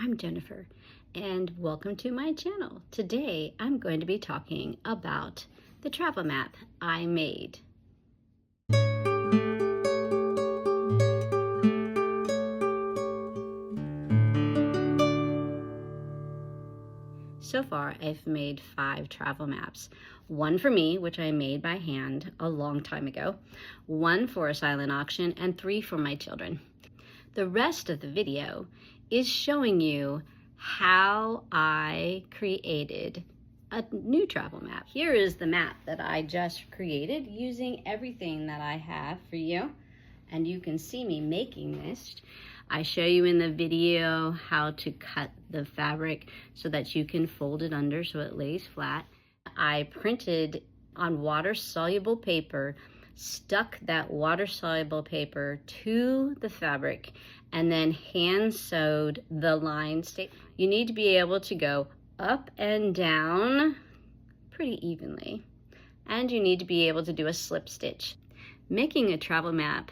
I'm Jennifer, and welcome to my channel. Today, I'm going to be talking about the travel map I made. So far, I've made 5 travel maps. One for me, which I made by hand a long time ago, one for a silent auction, and 3 for my children. The rest of the video is showing you how I created a new travel map. Here is the map that I just created using everything that I have for you. And you can see me making this. I show you in the video how to cut the fabric so that you can fold it under so it lays flat. I printed on water-soluble paper, stuck that water-soluble paper to the fabric, and then hand sewed the lines. You need to be able to go up and down pretty evenly, and you need to be able to do a slip stitch. Making a travel map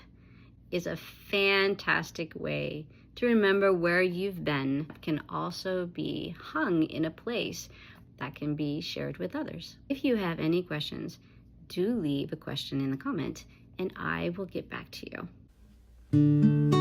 is a fantastic way to remember where you've been. It can also be hung in a place that can be shared with others. If you have any questions, do leave a question in the comment and I will get back to you.